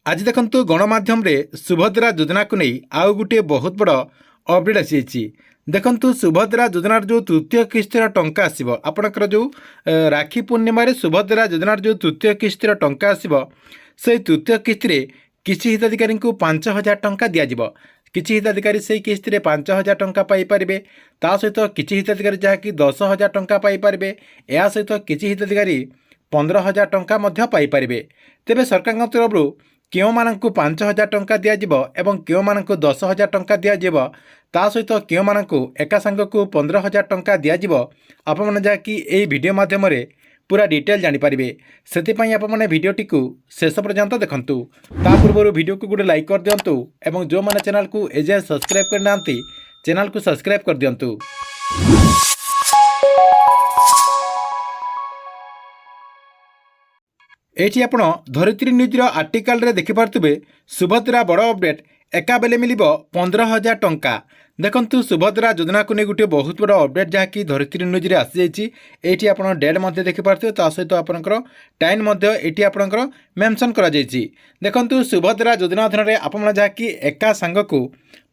आज देखंतु गणमाध्यम रे सुभद्रा योजना को नहीं आउ गोटे बहुत बड़ अपडेट आसी देखंतु सुभद्रा योजनार जो तृतीय किस्तिर टंका आसीबो आपनकर जो राखी पूर्णिमा रे सुभद्रा योजनार जो तृतीय किस्तिर टंका आसीबो से तृतीय किस्त रे किछि हिताधिकारी को 5,000 टंका दिया जिवो। किछि हिताधिकारी से किस्त रे 5,000 टंका पाई परिबे। ता सहित किछि हिताधिकारी जहाँकि 10,000 टंका पाई परिबे। या सहित किछि हिताधिकारी 15,000 टंका मध्य पाई परिबे। तेबे सरकार तरफ केउ मानकु 5,000 टंका दिया जिवो एवं केउ मानकु 10,000 टंका दिया जिवो। ता सहित केउ मानकु एका संगकु 15,000 टंका दिया जिवो। आपण माने जा कि एई वीडियो माध्यम रे पूरा डिटेल जानि पारिबे। सेति पई आपण माने वीडियोटी को शेष पर्यंत देखंतु। ता पूर्व वीडियो को गुडे लाइक कर दियंतु एवं जो माने चैनल को एजे सब्सक्राइब करनांती चैनल को सब्सक्राइब कर दियंतु। एठी आपण धरित्री न्यूज आर्टिकल रे देखि पारथुबे सुभद्रा बड़ अपडेट एका बेले मिलिबो 15,000 टंका। देखंतु सुभद्रा योजना को नहीं गोटे बहुत बड़ अपडेट जहाँकि धरित्री न्यूज रे आसी जाइए। एठी आपण डेट मध्ये देखि पारथुबे ता सहित आपनकर टाइम मध्ये एठी आपनकर मेंशन करा जाइए। देखंतु सुभद्रा योजना अधीन रे आपण जहाँकि एका संग को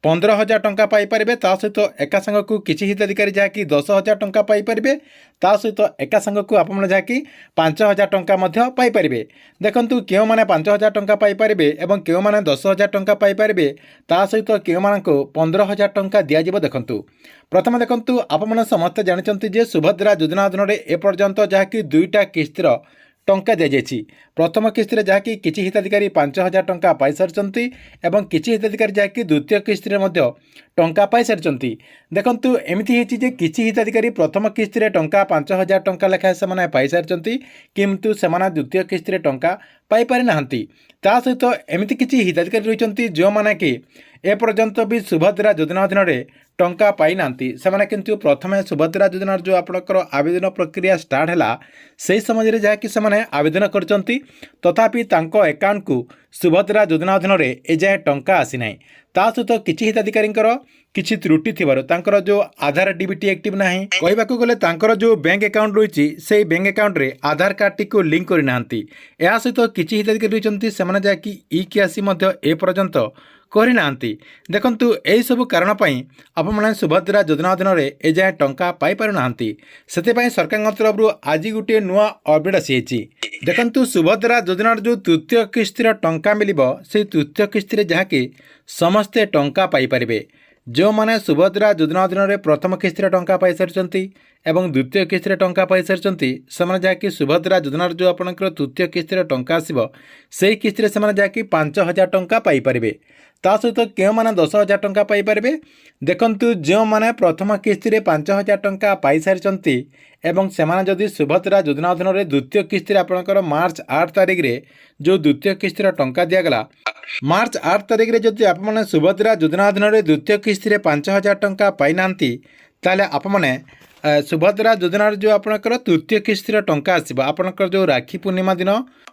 15,000 टंका पाई परिबे। ता सहित एका संग को किछि हिताधिकारी जहाँकि 10,000 टंका पाई परिबे। ता सहित एका संग को आपण जहाँकि 5,000 टंका मध्य पाई परिबे। देखंतु केउ माने 5,000 टंका पाई परिबे एवं केउ माने 10,000 टंका पाई परिबे। ता सहित केउ मानको 15,000 टंका दिया जिवो। देखंतु प्रथम देखंतु आपण माने समस्त जानिचंती जे सुभद्रा योजना अधीन रे ए पर्यंत जहाँकि दुईटा किस्तिर टंका दिया जायछि। प्रथम किस्त रे जहाँकि किछि हिताधिकारी 5,000 टंका पाई सारचंती एवं किछि हिताधिकारी जहाँकि द्वितीय किस्त रे मध्य टंका पाई सारचंती। देखंतु एमिति हेछि जे किछि हिताधिकारी प्रथम किस्त रे टंका 5,000 टंका लेखा से माने पाई सारचंती किंतु सेमाना द्वितीय किस्त रे टंका पाई पारि नाहंती। ता सहित एमिति किछि हिताधिकारी रहिचंती जो माने कि ए पर्यंत भी सुभद्रा योजना अधीन रे टंका पाई नांती। सेमाने किंतु प्रथमे सुभद्रा योजना जो आपनकर आवेदन प्रक्रिया स्टार्ट हैला सेही समय रे जहाँकि सेमाने आवेदन करचंती तथापि तांको अकाउंट को सुभद्रा योजना अधीन रे ए जाय टंका आसी नाही। ता सहित किछि हिताधिकारींकर किछि त्रुटि थिबारो तांकर जो आधार डीबीटी एक्टिव नाही कहबाकू गले तांकर जो बैंक अकाउंट रहिछि सेही बैंक अकाउंट रे आधार कार्ड टी को लिंक करि नांती। या सहित किछि हिताधिकारी रहिचंती सेमाने जाकि ई-केआसी मध्य ए पर्यंत करि नांती। देखंतु एई सब कारण पई आप माने सुभद्रा योजना अधीन रे ए जाय टंका पाई पारु नांती। सेते पई सरकार तरफ आज गुटे नुआ अपडेट आसी। देखंतु सुभद्रा योजनार जो तृतीय किस्तिर टंका मिलिबो से तृतीय किस्त रे जहाँकि समस्ते टंका पाई परिबे। जो माने सुभद्रा योजना अधीन रे प्रथम किस्त रे टंका पाई सारचंती एवं द्वितीय किस्त रे टंका पाई सारचंती सेमाने जहाँकि सुभद्रा योजनार जो आपनकर तृतीय किस्त रे टंका आसीबो सेही किस्त रे सेमाने जहाँकि 5,000 टंका पाई परिबे। ता सहित केउ माने 10,000 टंका पाई परिबे। देखंतु जो माने प्रथम किस्त रे 5,000 टंका पाई सारचंती एवं सेमाने जदि सुभद्रा योजना अधीन रे द्वितीय किस्त रे आपनकर मार्च 8 तारिख रे जो द्वितीय किस्त रे टंका दिया गला मार्च 8 तारिख रे जदि आप माने सुभद्रा योजना अधीन रे द्वितीय किस्त रे 5,000 टंका पाई नांती ताले आप माने सुभद्रा योजनार जो आपनकर तृतीय किस्त रे टंका आसीबो आपनकर जो राखी पूर्णिमा दिन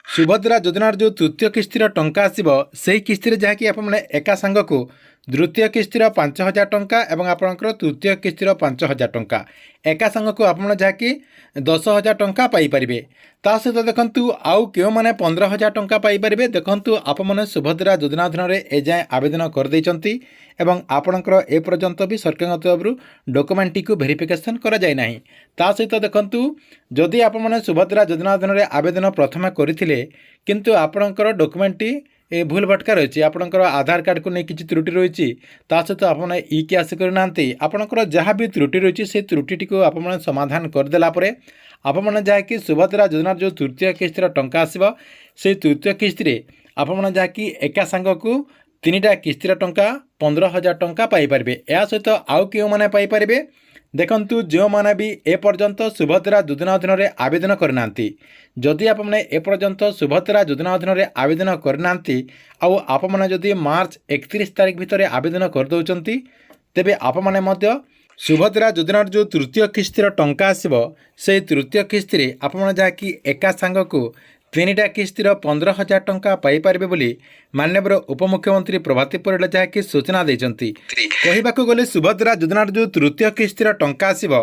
सुभद्रा योजनार जो तृतीय किस्त रे टंका आसीबो सेही किस्त रे जहाँकि आप माने एका संग को द्वितीय किस्त रे 5,000 टंका एवं आपनकर तृतीय किस्त रे 5,000 टंका एका संग को आप माने जहाँकि 10,000 टंका पाई परिबे। ता सहित देखंतु आउ केउ माने 15,000 टंका पाई परिबे। देखंतु आप माने सुभद्रा योजना अधीन रे ए जाय आवेदन कर दैचंती एवं आपनकर ए पर्यंत भी सरकार तरफ डॉक्यूमेंट टी को वेरिफिकेशन करा जाय नाही। ता सहित देखंतु जदि आप माने सुभद्रा योजना अधीन रे आवेदन प्रथमे करिथिले किंतु आपनकर डॉक्यूमेंट टी ए भूल भटका रही आपनकर आधार कार्ड को नहीं किसी त्रुटि रही सहित आप ई-केआसी करना आपनकर जहाँ भी त्रुटि रही से त्रुटि को आप समाधान करदेला आप जहाँकि सुभद्रा योजना जो तृतीय किस्त टंका आसब से तृतीय किस्त आप जहाँकि एका सांग को 3टा किस्त टंका 15,000 टंका पाई परिबे। या सहित आउ केउ माने पाई परिबे। देखंतु जो माने भी ए पर्यंत सुभद्रा योजना अधीन रे आवेदन करनांती जदि आप माने ए पर्यंत सुभद्रा योजना अधीन रे आवेदन करनांती आउ आप माने जदि मार्च 31 तारिख भितर आवेदन कर दउचंती तेबे आप माने मध्य सुभद्रा योजनार जो तृतीय किस्त टंका आसीबो से तृतीय किस्त रे आप माने जहाँकि एका सांग को 3टा किस्त 15,000 टंका पाई परिबे बोली माननीय उपमुख्यमंत्री प्रभाती परिडा जहाँकि सूचना देइचंती। कहबाकू गले सुभद्रा योजनार जो तृतीय किस्त टंका आसीबो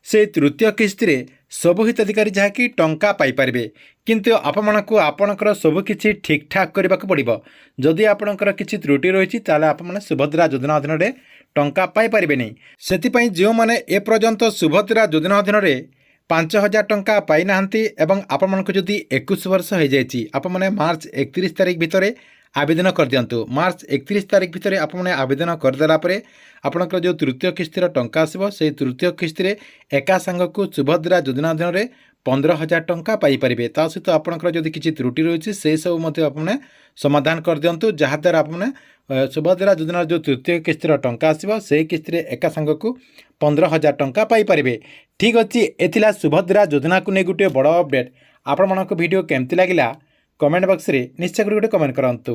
से तृतीय किस्त रे ସବୁ ହିତାଧିକାରୀ ଯାହାକି ଟଙ୍କା ପାଇପାରିବେ। କିନ୍ତୁ ଆପଣମାନଙ୍କୁ ଆପଣଙ୍କର ସବୁକିଛି ଠିକ୍ଠାକ୍ କରିବାକୁ ପଡ଼ିବ। ଯଦି ଆପଣଙ୍କର କିଛି ତ୍ରୁଟି ରହିଛି ତାହେଲେ ଆପଣମାନେ ସୁଭଦ୍ରା ଯୋଜନା ଅଧୀନରେ ଟଙ୍କା ପାଇପାରିବେନି। ସେଥିପାଇଁ ଯେଉଁମାନେ ଏପର୍ଯ୍ୟନ୍ତ ସୁଭଦ୍ରା ଯୋଜନା ଅଧୀନରେ 5,000 ଟଙ୍କା ପାଇନାହାନ୍ତି ଏବଂ ଆପଣମାନଙ୍କୁ ଯଦି 21 ବର୍ଷ ହୋଇଯାଇଛି, ଆପଣମାନେ ମାର୍ଚ୍ଚ 31 ତାରିଖ ଭିତରେ ଆବେଦନ କରିଦିଅନ୍ତୁ। ମାର୍ଚ୍ଚ 31 ତାରିଖ ଭିତରେ ଆପଣମାନେ ଆବେଦନ କରିଦେଲା ପରେ ଆପଣଙ୍କର ଯେଉଁ ତୃତୀୟ କିସ୍ତିର ଟଙ୍କା ଆସିବ, ସେହି ତୃତୀୟ କିସ୍ତିରେ ଏକା ସାଙ୍ଗକୁ ସୁଭଦ୍ରା ଯୋଜନା ଅଧୀନରେ 15,000 ଟଙ୍କା ପାଇପାରିବେ। ତା ସହିତ ଆପଣଙ୍କର ଯଦି କିଛି ତ୍ରୁଟି ରହିଛି ସେହିସବୁ ମଧ୍ୟ ଆପଣମାନେ ସମାଧାନ କରିଦିଅନ୍ତୁ, ଯାହାଦ୍ୱାରା ଆପଣମାନେ ସୁଭଦ୍ରା ଯୋଜନାର ଯେଉଁ ତୃତୀୟ କିସ୍ତିର ଟଙ୍କା ଆସିବ ସେହି କିସ୍ତିରେ ଏକା ସାଙ୍ଗକୁ 15,000 ଟଙ୍କା ପାଇପାରିବେ। ଠିକ୍ ଅଛି, ଏ ଥିଲା ସୁଭଦ୍ରା ଯୋଜନାକୁ ନେଇ ଗୋଟିଏ ବଡ଼ ଅପଡେଟ୍। ଆପଣମାନଙ୍କ ଭିଡ଼ିଓ କେମିତି ଲାଗିଲା କମେଣ୍ଟ ବକ୍ସରେ ନିଶ୍ଚୟ କରି ଗୋଟେ କମେଣ୍ଟ କରନ୍ତୁ।